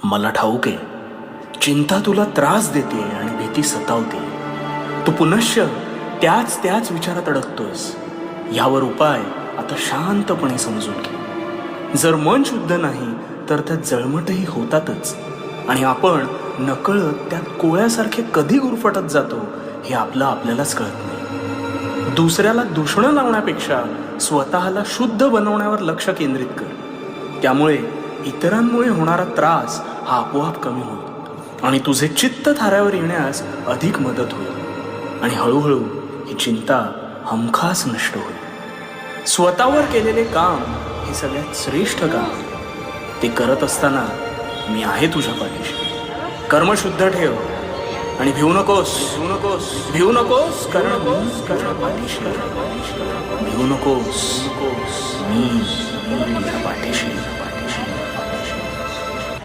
मला ठाऊक आहे, चिंता तुला त्रास देते आणि भीती सतावते. तू पुनश्च त्याच त्याच विचारात अडकतोयस. यावर उपाय आता शांतपणे समजून घे. जर मन शुद्ध नाही तर त्यात जळमटही होतातच, आणि आपण नकळत त्यात कोळ्यासारखे कधी गुरफटत जातो हे आपल्यालाच कळत नाही. दुसऱ्याला दूषणं लावण्यापेक्षा स्वतःला शुद्ध बनवण्यावर लक्ष केंद्रित कर. त्यामुळे इतरांमुळे होणारा त्रास हा आपोआप कमी होईल आणि तुझे चित्त थाऱ्यावर येण्यास अधिक मदत होईल, आणि हळूहळू ही चिंता हमखास नष्ट होईल. स्वतःवर केलेले काम हे सगळ्यात श्रेष्ठ काम. ते करत असताना मी आहे तुझ्या पाठीशी. कर्म शुद्ध ठेव आणि भिवू नकोस, कारण तुझ्या पाठीशी आहे. भिवू नकोस, मी तुझ्या पाठीशी.